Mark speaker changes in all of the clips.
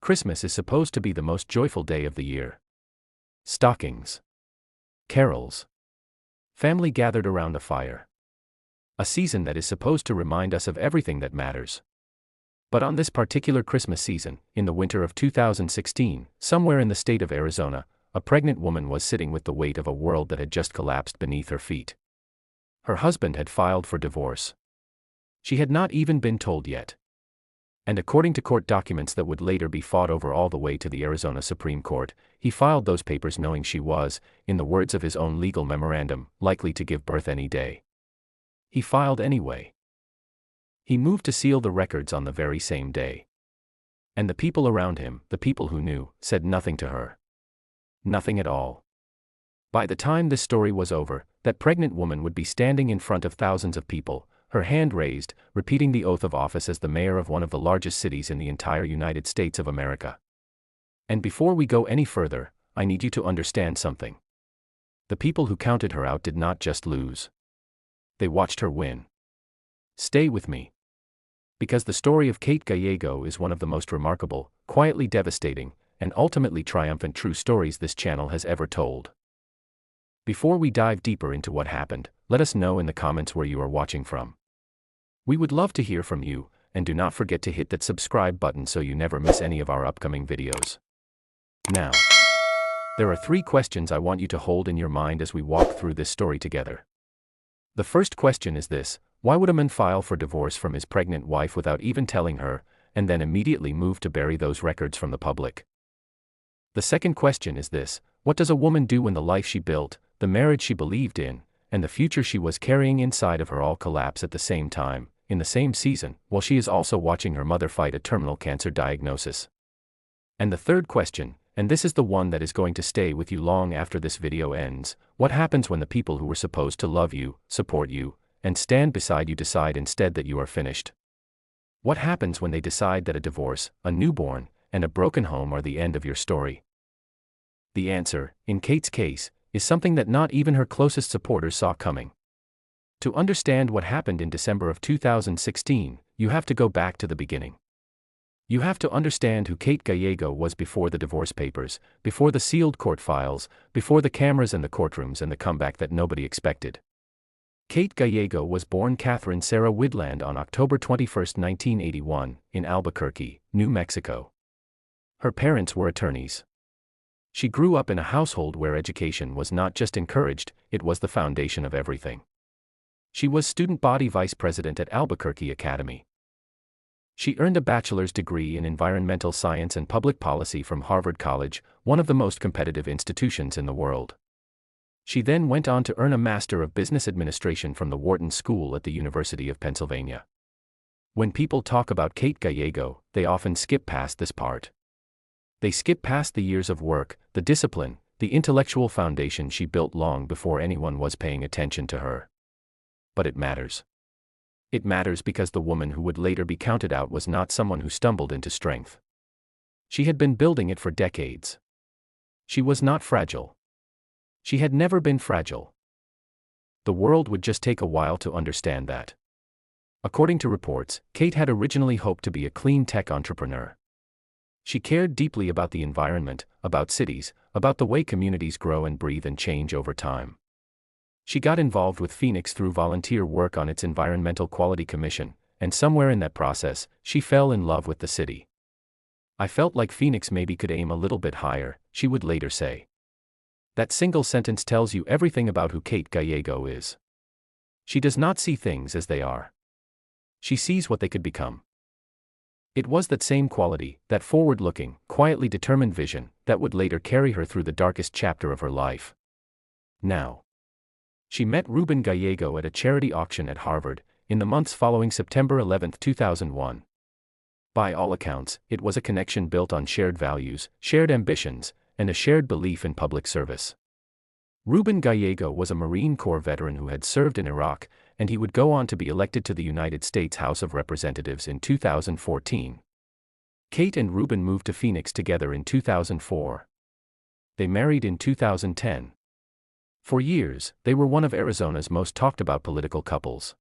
Speaker 1: Christmas is supposed to be the most joyful day of the year. Stockings, carols, family gathered around a fire. A season that is supposed to remind us of everything that matters. But on this particular Christmas season, in the winter of 2016, somewhere in the state of Arizona, a pregnant woman was sitting with the weight of a world that had just collapsed beneath her feet. Her husband had filed for divorce. She had not even been told yet. And according to court documents that would later be fought over all the way to the Arizona Supreme Court, he filed those papers knowing she was, in the words of his own legal memorandum, likely to give birth any day. He filed anyway. He moved to seal the records on the very same day. And the people around him, the people who knew, said nothing to her. Nothing at all. By the time this story was over, that pregnant woman would be standing in front of thousands of people, her hand raised, repeating the oath of office as the mayor of one of the largest cities in the entire United States of America. And before we go any further, I need you to understand something. The people who counted her out did not just lose. They watched her win. Stay with me. Because the story of Kate Gallego is one of the most remarkable, quietly devastating, and ultimately triumphant true stories this channel has ever told. Before we dive deeper into what happened, let us know in the comments where you are watching from. We would love to hear from you, and do not forget to hit that subscribe button so you never miss any of our upcoming videos. Now, there are 3 questions I want you to hold in your mind as we walk through this story together. The first question is this: why would a man file for divorce from his pregnant wife without even telling her, and then immediately move to bury those records from the public? The second question is this: what does a woman do when the life she built, the marriage she believed in, and the future she was carrying inside of her all collapse at the same time, in the same season, while she is also watching her mother fight a terminal cancer diagnosis? And the third question, and this is the one that is going to stay with you long after this video ends: what happens when the people who were supposed to love you, support you, and stand beside you decide instead that you are finished? What happens when they decide that a divorce, a newborn, and a broken home are the end of your story? The answer, in Kate's case, is something that not even her closest supporters saw coming. To understand what happened in December of 2016, you have to go back to the beginning. You have to understand who Kate Gallego was before the divorce papers, before the sealed court files, before the cameras and the courtrooms and the comeback that nobody expected. Kate Gallego was born Catherine Sarah Widland on October 21, 1981, in Albuquerque, New Mexico. Her parents were attorneys. She grew up in a household where education was not just encouraged, it was the foundation of everything. She was student body vice president at Albuquerque Academy. She earned a bachelor's degree in environmental science and public policy from Harvard College, one of the most competitive institutions in the world. She then went on to earn a Master of Business Administration from the Wharton School at the University of Pennsylvania. When people talk about Kate Gallego, they often skip past this part. They skip past the years of work, the discipline, the intellectual foundation she built long before anyone was paying attention to her. But it matters. It matters because the woman who would later be counted out was not someone who stumbled into strength. She had been building it for decades. She was not fragile. She had never been fragile. The world would just take a while to understand that. According to reports, Kate had originally hoped to be a clean tech entrepreneur. She cared deeply about the environment, about cities, about the way communities grow and breathe and change over time. She got involved with Phoenix through volunteer work on its Environmental Quality Commission, and somewhere in that process, she fell in love with the city. "I felt like Phoenix maybe could aim a little bit higher," she would later say. That single sentence tells you everything about who Kate Gallego is. She does not see things as they are. She sees what they could become. It was that same quality, that forward-looking, quietly determined vision, that would later carry her through the darkest chapter of her life. Now, she met Ruben Gallego at a charity auction at Harvard, in the months following September 11, 2001. By all accounts, it was a connection built on shared values, shared ambitions, and a shared belief in public service. Ruben Gallego was a Marine Corps veteran who had served in Iraq, and he would go on to be elected to the United States House of Representatives in 2014. Kate and Ruben moved to Phoenix together in 2004. They married in 2010. For years, they were one of Arizona's most talked about political couples.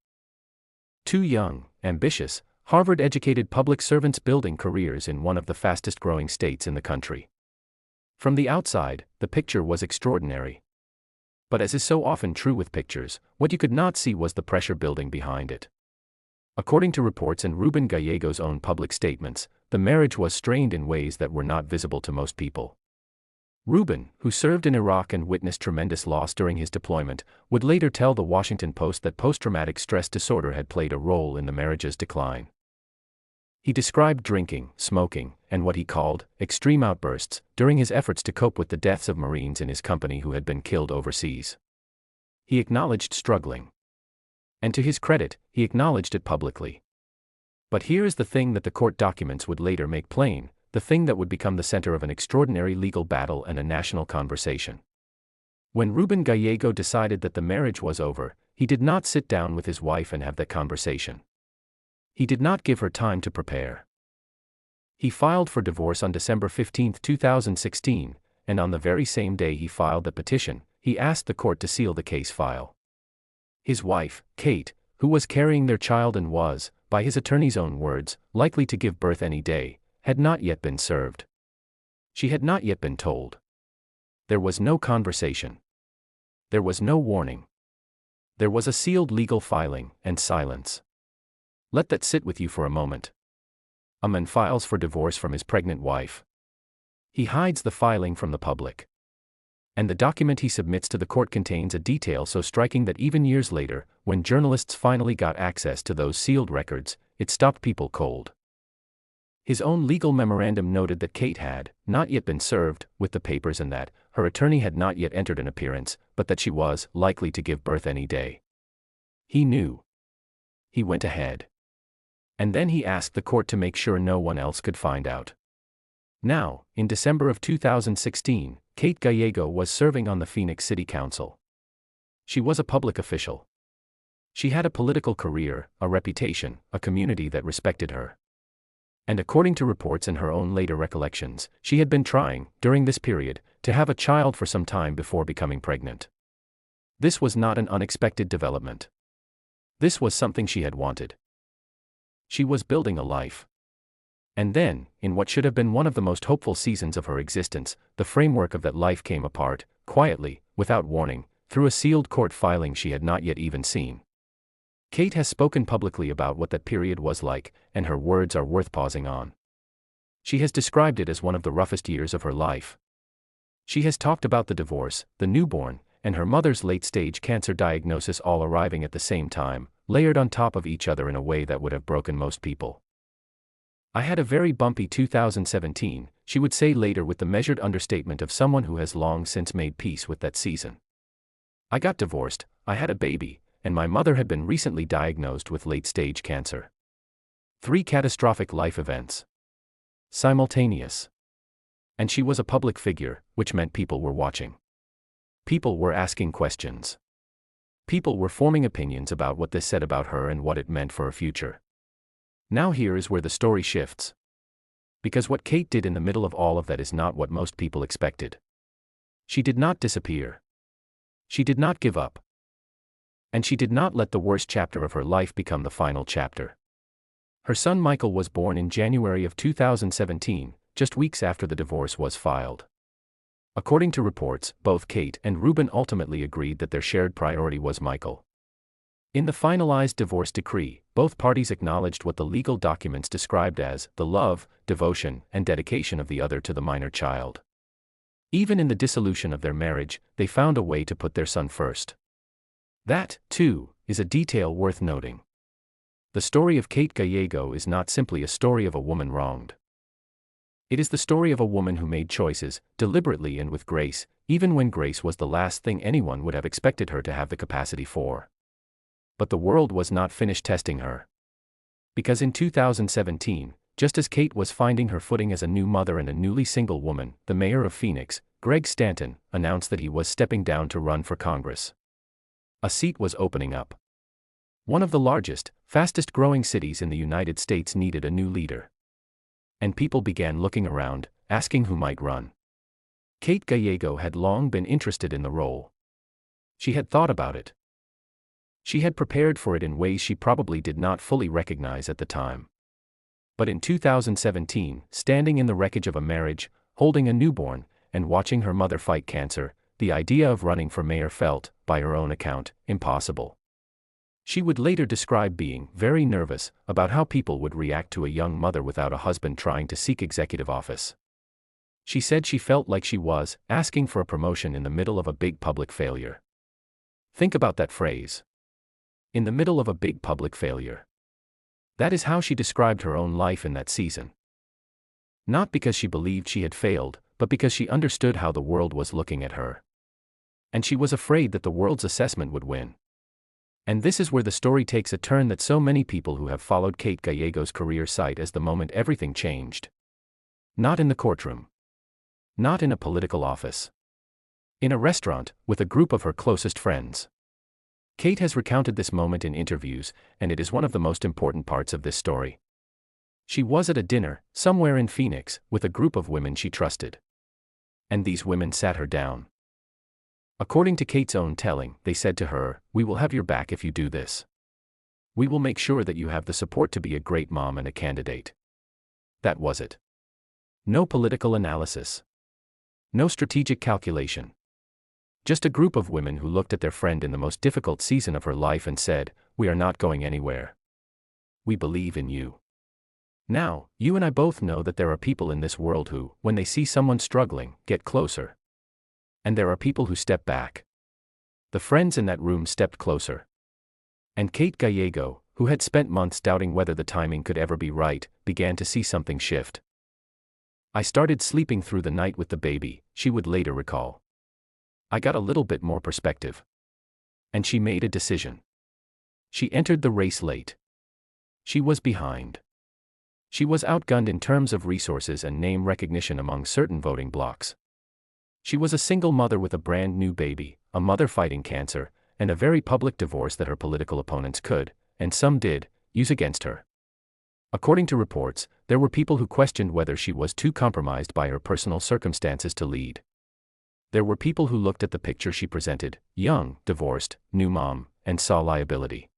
Speaker 1: Two young, ambitious, Harvard-educated public servants building careers in one of the fastest-growing states in the country. From the outside, the picture was extraordinary. But as is so often true with pictures, what you could not see was the pressure building behind it. According to reports and Ruben Gallego's own public statements, the marriage was strained in ways that were not visible to most people. Ruben, who served in Iraq and witnessed tremendous loss during his deployment, would later tell the Washington Post that post-traumatic stress disorder had played a role in the marriage's decline. He described drinking, smoking, and what he called extreme outbursts during his efforts to cope with the deaths of Marines in his company who had been killed overseas. He acknowledged struggling. And to his credit, he acknowledged it publicly. But here is the thing that the court documents would later make plain, the thing that would become the center of an extraordinary legal battle and a national conversation. When Ruben Gallego decided that the marriage was over, he did not sit down with his wife and have that conversation. He did not give her time to prepare. He filed for divorce on December 15, 2016, and on the very same day he filed the petition, he asked the court to seal the case file. His wife, Kate, who was carrying their child and was, by his attorney's own words, likely to give birth any day, had not yet been served. She had not yet been told. There was no conversation. There was no warning. There was a sealed legal filing, and silence. Let that sit with you for a moment. A man files for divorce from his pregnant wife. He hides the filing from the public. And the document he submits to the court contains a detail so striking that even years later, when journalists finally got access to those sealed records, it stopped people cold. His own legal memorandum noted that Kate had not yet been served with the papers and that her attorney had not yet entered an appearance, but that she was likely to give birth any day. He knew. He went ahead. And then he asked the court to make sure no one else could find out. Now, in December of 2016, Kate Gallego was serving on the Phoenix City Council. She was a public official. She had a political career, a reputation, a community that respected her. And according to reports and her own later recollections, she had been trying, during this period, to have a child for some time before becoming pregnant. This was not an unexpected development. This was something she had wanted. She was building a life. And then, in what should have been one of the most hopeful seasons of her existence, the framework of that life came apart, quietly, without warning, through a sealed court filing she had not yet even seen. Kate has spoken publicly about what that period was like, and her words are worth pausing on. She has described it as one of the roughest years of her life. She has talked about the divorce, the newborn, and her mother's late-stage cancer diagnosis all arriving at the same time, layered on top of each other in a way that would have broken most people. I had a very bumpy 2017, she would say later with the measured understatement of someone who has long since made peace with that season. I got divorced, I had a baby, and my mother had been recently diagnosed with late-stage cancer. 3 catastrophic life events. Simultaneous. And she was a public figure, which meant people were watching. People were asking questions. People were forming opinions about what this said about her and what it meant for her future. Now here is where the story shifts. Because what Kate did in the middle of all of that is not what most people expected. She did not disappear. She did not give up. And she did not let the worst chapter of her life become the final chapter. Her son Michael was born in January of 2017, just weeks after the divorce was filed. According to reports, both Kate and Ruben ultimately agreed that their shared priority was Michael. In the finalized divorce decree, both parties acknowledged what the legal documents described as the love, devotion, and dedication of the other to the minor child. Even in the dissolution of their marriage, they found a way to put their son first. That, too, is a detail worth noting. The story of Kate Gallego is not simply a story of a woman wronged. It is the story of a woman who made choices, deliberately and with grace, even when grace was the last thing anyone would have expected her to have the capacity for. But the world was not finished testing her. Because in 2017, just as Kate was finding her footing as a new mother and a newly single woman, the mayor of Phoenix, Greg Stanton, announced that he was stepping down to run for Congress. A seat was opening up. One of the largest, fastest-growing cities in the United States needed a new leader. And people began looking around, asking who might run. Kate Gallego had long been interested in the role. She had thought about it. She had prepared for it in ways she probably did not fully recognize at the time. But in 2017, standing in the wreckage of a marriage, holding a newborn, and watching her mother fight cancer, the idea of running for mayor felt, by her own account, impossible. She would later describe being very nervous about how people would react to a young mother without a husband trying to seek executive office. She said she felt like she was asking for a promotion in the middle of a big public failure. Think about that phrase. In the middle of a big public failure. That is how she described her own life in that season. Not because she believed she had failed, but because she understood how the world was looking at her. And she was afraid that the world's assessment would win. And this is where the story takes a turn that so many people who have followed Kate Gallego's career cite as the moment everything changed. Not in the courtroom. Not in a political office. In a restaurant, with a group of her closest friends. Kate has recounted this moment in interviews, and it is one of the most important parts of this story. She was at a dinner, somewhere in Phoenix, with a group of women she trusted. And these women sat her down. According to Kate's own telling, they said to her, "We will have your back if you do this. We will make sure that you have the support to be a great mom and a candidate." That was it. No political analysis. No strategic calculation. Just a group of women who looked at their friend in the most difficult season of her life and said, "We are not going anywhere. We believe in you." Now, you and I both know that there are people in this world who, when they see someone struggling, get closer. And there are people who step back. The friends in that room stepped closer. And Kate Gallego, who had spent months doubting whether the timing could ever be right, began to see something shift. "I started sleeping through the night with the baby," she would later recall. "I got a little bit more perspective." And she made a decision. She entered the race late. She was behind. She was outgunned in terms of resources and name recognition among certain voting blocs. She was a single mother with a brand new baby, a mother fighting cancer, and a very public divorce that her political opponents could, and some did, use against her. According to reports, there were people who questioned whether she was too compromised by her personal circumstances to lead. There were people who looked at the picture she presented, young, divorced, new mom, and saw liability.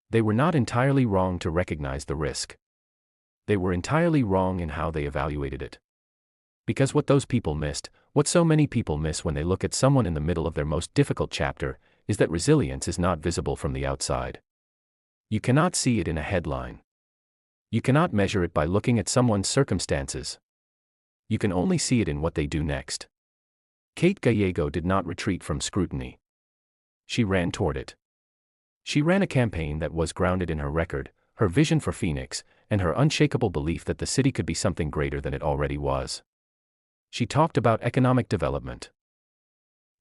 Speaker 1: They were not entirely wrong to recognize the risk. They were entirely wrong in how they evaluated it. Because what those people missed, what so many people miss when they look at someone in the middle of their most difficult chapter, is that resilience is not visible from the outside. You cannot see it in a headline. You cannot measure it by looking at someone's circumstances. You can only see it in what they do next. Kate Gallego did not retreat from scrutiny. She ran toward it. She ran a campaign that was grounded in her record, her vision for Phoenix, and her unshakable belief that the city could be something greater than it already was. She talked about economic development.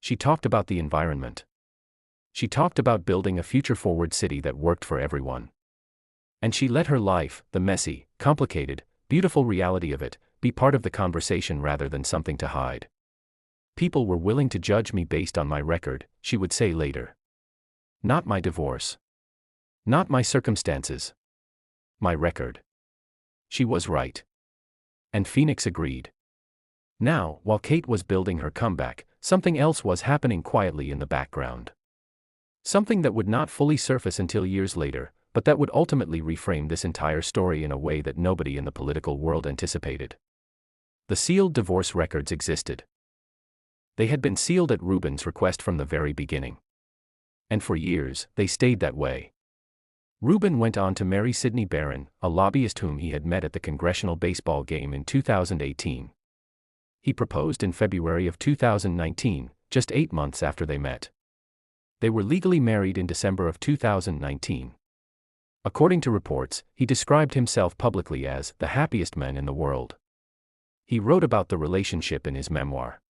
Speaker 1: She talked about the environment. She talked about building a future-forward city that worked for everyone. And she let her life, the messy, complicated, beautiful reality of it, be part of the conversation rather than something to hide. "People were willing to judge me based on my record," she would say later. "Not my divorce. Not my circumstances. My record." She was right. And Phoenix agreed. Now, while Kate was building her comeback, something else was happening quietly in the background. Something that would not fully surface until years later, but that would ultimately reframe this entire story in a way that nobody in the political world anticipated. The sealed divorce records existed. They had been sealed at Ruben's request from the very beginning. And for years, they stayed that way. Ruben went on to marry Sidney Barron, a lobbyist whom he had met at the congressional baseball game in 2018. He proposed in February of 2019, just 8 months after they met. They were legally married in December of 2019. According to reports, he described himself publicly as the happiest man in the world. He wrote about the relationship in his memoir.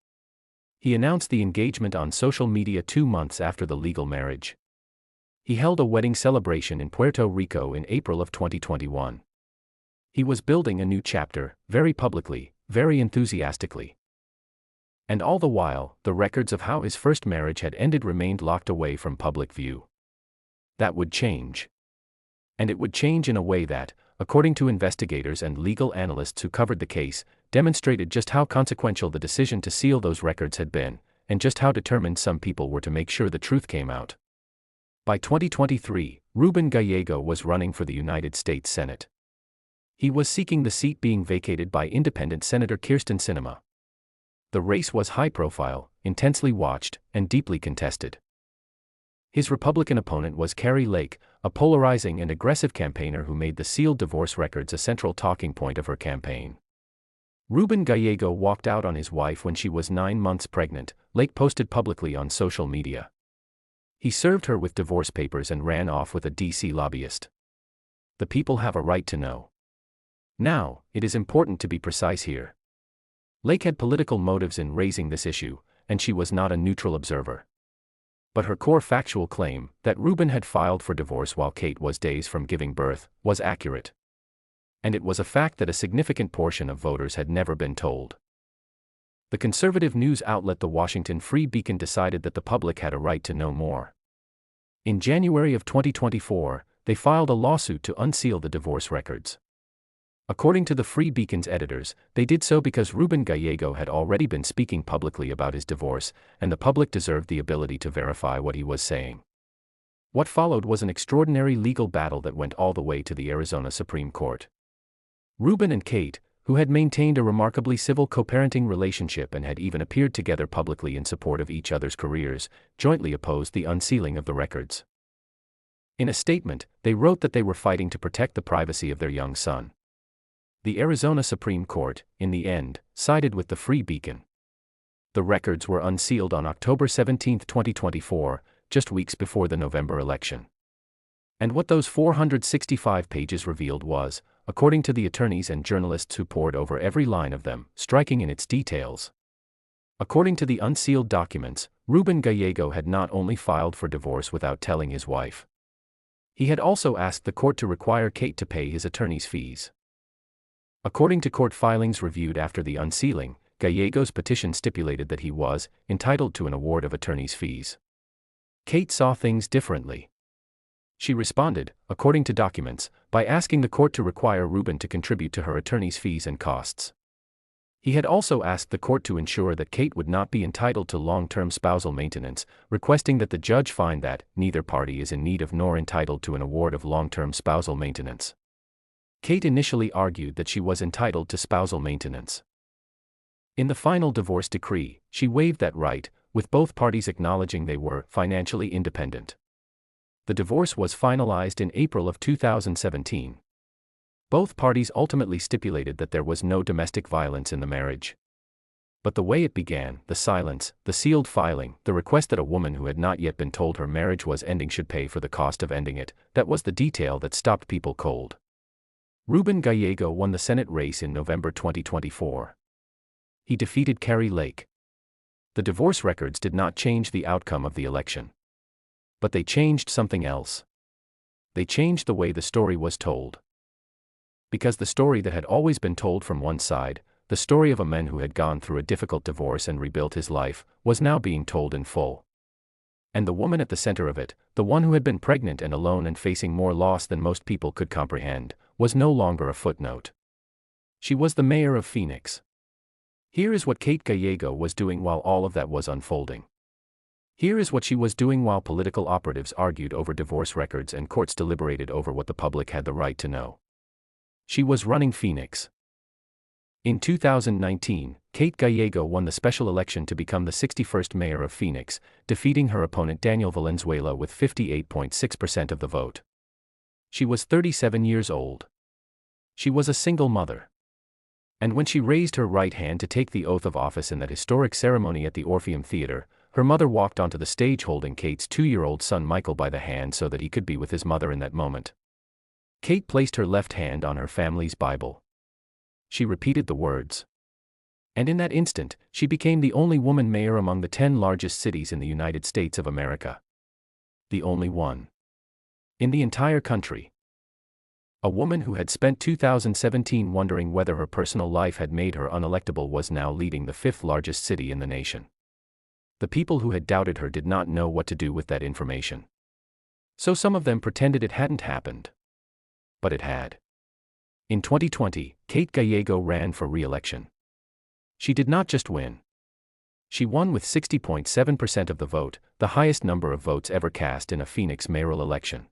Speaker 1: He announced the engagement on social media 2 months after the legal marriage. He held a wedding celebration in Puerto Rico in April of 2021. He was building a new chapter, very publicly, very enthusiastically. And all the while, the records of how his first marriage had ended remained locked away from public view. That would change. And it would change in a way that, according to investigators and legal analysts who covered the case, demonstrated just how consequential the decision to seal those records had been, and just how determined some people were to make sure the truth came out. By 2023, Ruben Gallego was running for the United States Senate. He was seeking the seat being vacated by independent Senator Kyrsten Sinema. The race was high-profile, intensely watched, and deeply contested. His Republican opponent was Kari Lake, a polarizing and aggressive campaigner who made the sealed divorce records a central talking point of her campaign. Ruben Gallego walked out on his wife when she was 9 months pregnant, Lake posted publicly on social media. He served her with divorce papers and ran off with a D.C. lobbyist. The people have a right to know. Now, it is important to be precise here. Lake had political motives in raising this issue, and she was not a neutral observer. But her core factual claim, that Ruben had filed for divorce while Kate was days from giving birth, was accurate. And it was a fact that a significant portion of voters had never been told. The conservative news outlet The Washington Free Beacon decided that the public had a right to know more. In January of 2024, they filed a lawsuit to unseal the divorce records. According to the Free Beacon's editors, they did so because Ruben Gallego had already been speaking publicly about his divorce, and the public deserved the ability to verify what he was saying. What followed was an extraordinary legal battle that went all the way to the Arizona Supreme Court. Ruben and Kate, who had maintained a remarkably civil co-parenting relationship and had even appeared together publicly in support of each other's careers, jointly opposed the unsealing of the records. In a statement, they wrote that they were fighting to protect the privacy of their young son. The Arizona Supreme Court, in the end, sided with the Free Beacon. The records were unsealed on October 17, 2024, just weeks before the November election. And what those 465 pages revealed was, according to the attorneys and journalists who pored over every line of them, striking in its details. According to the unsealed documents, Ruben Gallego had not only filed for divorce without telling his wife. He had also asked the court to require Kate to pay his attorney's fees. According to court filings reviewed after the unsealing, Gallego's petition stipulated that he was entitled to an award of attorney's fees. Kate saw things differently. She responded, according to documents, by asking the court to require Ruben to contribute to her attorney's fees and costs. He had also asked the court to ensure that Kate would not be entitled to long-term spousal maintenance, requesting that the judge find that neither party is in need of nor entitled to an award of long-term spousal maintenance. Kate initially argued that she was entitled to spousal maintenance. In the final divorce decree, she waived that right, with both parties acknowledging they were financially independent. The divorce was finalized in April of 2017. Both parties ultimately stipulated that there was no domestic violence in the marriage. But the way it began, the silence, the sealed filing, the request that a woman who had not yet been told her marriage was ending should pay for the cost of ending it, that was the detail that stopped people cold. Ruben Gallego won the Senate race in November 2024. He defeated Kari Lake. The divorce records did not change the outcome of the election. But they changed something else. They changed the way the story was told. Because the story that had always been told from one side, the story of a man who had gone through a difficult divorce and rebuilt his life, was now being told in full. And the woman at the center of it, the one who had been pregnant and alone and facing more loss than most people could comprehend, was no longer a footnote. She was the mayor of Phoenix. Here is what Kate Gallego was doing while all of that was unfolding. Here is what she was doing while political operatives argued over divorce records and courts deliberated over what the public had the right to know. She was running Phoenix. In 2019, Kate Gallego won the special election to become the 61st mayor of Phoenix, defeating her opponent Daniel Valenzuela with 58.6% of the vote. She was 37 years old. She was a single mother. And when she raised her right hand to take the oath of office in that historic ceremony at the Orpheum Theater, her mother walked onto the stage holding Kate's 2-year-old son Michael by the hand so that he could be with his mother in that moment. Kate placed her left hand on her family's Bible. She repeated the words. And in that instant, she became the only woman mayor among the 10 largest cities in the United States of America. The only one. In the entire country. A woman who had spent 2017 wondering whether her personal life had made her unelectable was now leading the 5th largest city in the nation. The people who had doubted her did not know what to do with that information. So some of them pretended it hadn't happened. But it had. In 2020, Kate Gallego ran for re-election. She did not just win. She won with 60.7% of the vote, the highest number of votes ever cast in a Phoenix mayoral election.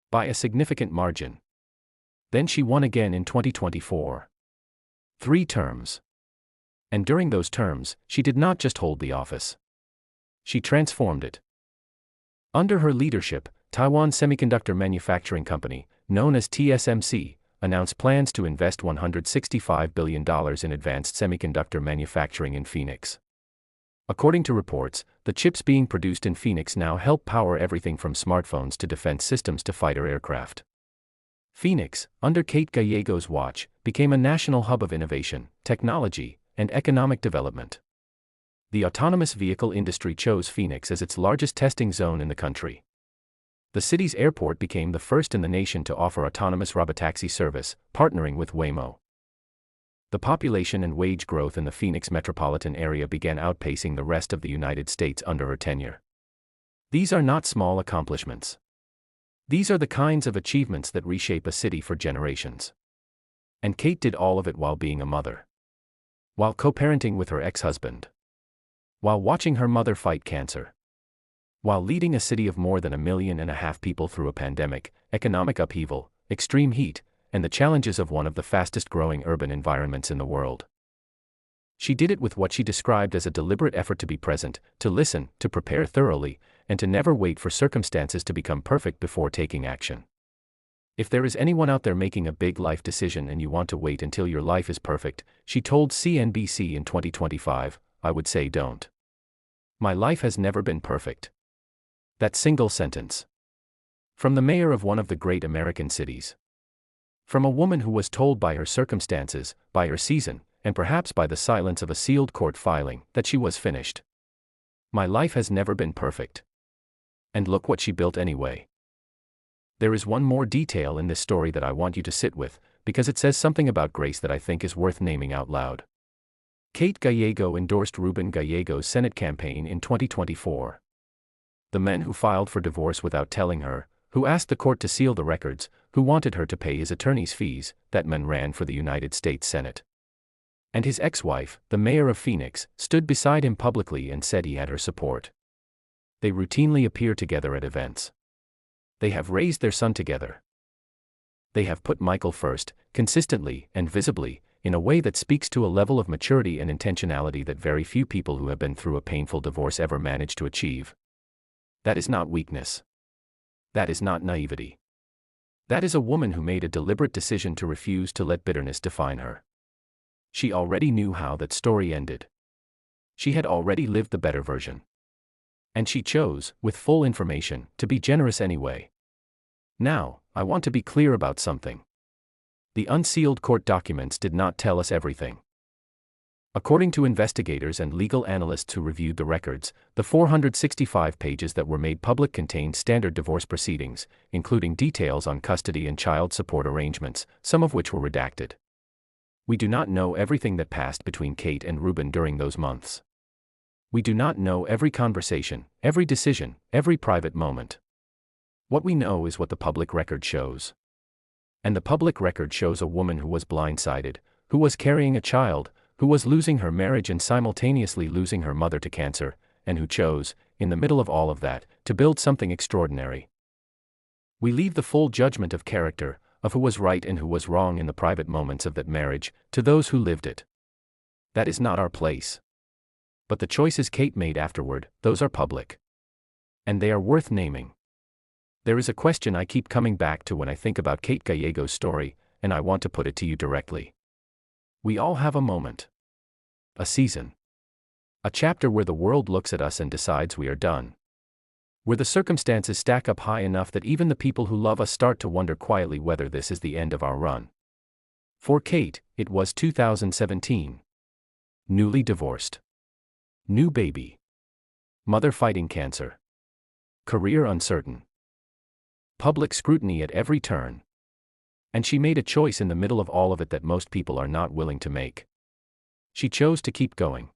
Speaker 1: By a significant margin. Then she won again in 2024. 3 terms. And during those terms, she did not just hold the office. She transformed it. Under her leadership, Taiwan Semiconductor Manufacturing Company, known as TSMC, announced plans to invest $165 billion in advanced semiconductor manufacturing in Phoenix. According to reports, the chips being produced in Phoenix now help power everything from smartphones to defense systems to fighter aircraft. Phoenix, under Kate Gallego's watch, became a national hub of innovation, technology, and economic development. The autonomous vehicle industry chose Phoenix as its largest testing zone in the country. The city's airport became the first in the nation to offer autonomous robotaxi service, partnering with Waymo. The population and wage growth in the Phoenix metropolitan area began outpacing the rest of the United States under her tenure. These are not small accomplishments. These are the kinds of achievements that reshape a city for generations. And Kate did all of it while being a mother. While co-parenting with her ex-husband. While watching her mother fight cancer. While leading a city of more than 1.5 million people through a pandemic, economic upheaval, extreme heat, and the challenges of one of the fastest-growing urban environments in the world. She did it with what she described as a deliberate effort to be present, to listen, to prepare thoroughly, and to never wait for circumstances to become perfect before taking action. If there is anyone out there making a big life decision and you want to wait until your life is perfect, she told CNBC in 2025, I would say don't. My life has never been perfect. That single sentence. From the mayor of one of the great American cities. From a woman who was told by her circumstances, by her season, and perhaps by the silence of a sealed court filing, that she was finished. My life has never been perfect. And look what she built anyway. There is one more detail in this story that I want you to sit with, because it says something about grace that I think is worth naming out loud. Kate Gallego endorsed Ruben Gallego's Senate campaign in 2024. The men who filed for divorce without telling her, who asked the court to seal the records, who wanted her to pay his attorney's fees, that man ran for the United States Senate. And his ex-wife, the mayor of Phoenix, stood beside him publicly and said he had her support. They routinely appear together at events. They have raised their son together. They have put Michael first, consistently and visibly, in a way that speaks to a level of maturity and intentionality that very few people who have been through a painful divorce ever manage to achieve. That is not weakness. That is not naivety. That is a woman who made a deliberate decision to refuse to let bitterness define her. She already knew how that story ended. She had already lived the better version. And she chose, with full information, to be generous anyway. Now, I want to be clear about something. The unsealed court documents did not tell us everything. According to investigators and legal analysts who reviewed the records, the 465 pages that were made public contained standard divorce proceedings, including details on custody and child support arrangements, some of which were redacted. We do not know everything that passed between Kate and Ruben during those months. We do not know every conversation, every decision, every private moment. What we know is what the public record shows. And the public record shows a woman who was blindsided, who was carrying a child, who was losing her marriage and simultaneously losing her mother to cancer, and who chose, in the middle of all of that, to build something extraordinary. We leave the full judgment of character, of who was right and who was wrong in the private moments of that marriage, to those who lived it. That is not our place. But the choices Kate made afterward, those are public. And they are worth naming. There is a question I keep coming back to when I think about Kate Gallego's story, and I want to put it to you directly. We all have a moment. A season. A chapter where the world looks at us and decides we are done. Where the circumstances stack up high enough that even the people who love us start to wonder quietly whether this is the end of our run. For Kate, it was 2017. Newly divorced. New baby. Mother fighting cancer. Career uncertain. Public scrutiny at every turn. And she made a choice in the middle of all of it that most people are not willing to make. She chose to keep going.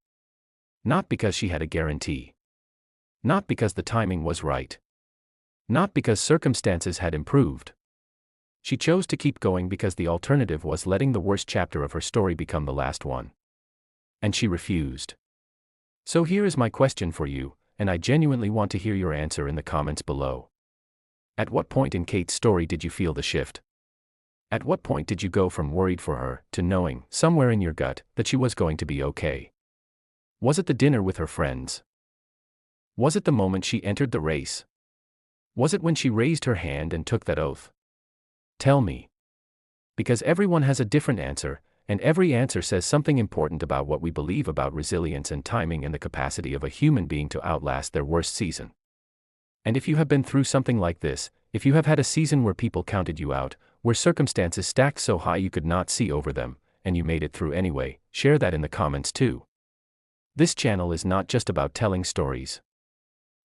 Speaker 1: Not because she had a guarantee. Not because the timing was right. Not because circumstances had improved. She chose to keep going because the alternative was letting the worst chapter of her story become the last one. And she refused. So here is my question for you, and I genuinely want to hear your answer in the comments below. At what point in Kate's story did you feel the shift? At what point did you go from worried for her to knowing, somewhere in your gut, that she was going to be okay? Was it the dinner with her friends? Was it the moment she entered the race? Was it when she raised her hand and took that oath? Tell me. Because everyone has a different answer, and every answer says something important about what we believe about resilience and timing and the capacity of a human being to outlast their worst season. And if you have been through something like this, if you have had a season where people counted you out, where circumstances stacked so high you could not see over them, and you made it through anyway, share that in the comments too. This channel is not just about telling stories.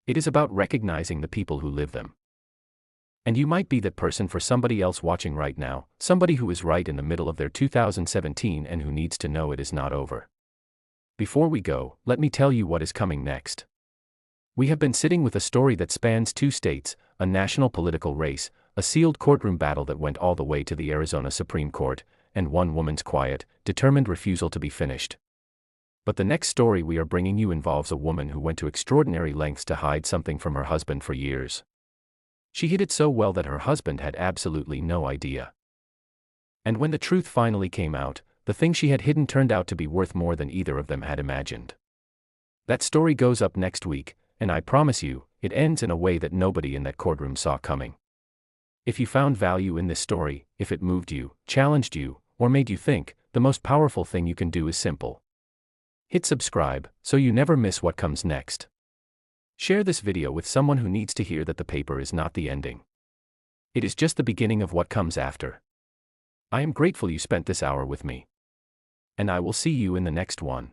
Speaker 1: It is about recognizing the people who live them. And you might be that person for somebody else watching right now, somebody who is right in the middle of their 2017 and who needs to know it is not over. Before we go, let me tell you what is coming next. We have been sitting with a story that spans 2 states, a national political race, a sealed courtroom battle that went all the way to the Arizona Supreme Court, and one woman's quiet, determined refusal to be finished. But the next story we are bringing you involves a woman who went to extraordinary lengths to hide something from her husband for years. She hid it so well that her husband had absolutely no idea. And when the truth finally came out, the thing she had hidden turned out to be worth more than either of them had imagined. That story goes up next week, and I promise you, it ends in a way that nobody in that courtroom saw coming. If you found value in this story, if it moved you, challenged you, or made you think, the most powerful thing you can do is simple. Hit subscribe, so you never miss what comes next. Share this video with someone who needs to hear that the paper is not the ending. It is just the beginning of what comes after. I am grateful you spent this hour with me. And I will see you in the next one.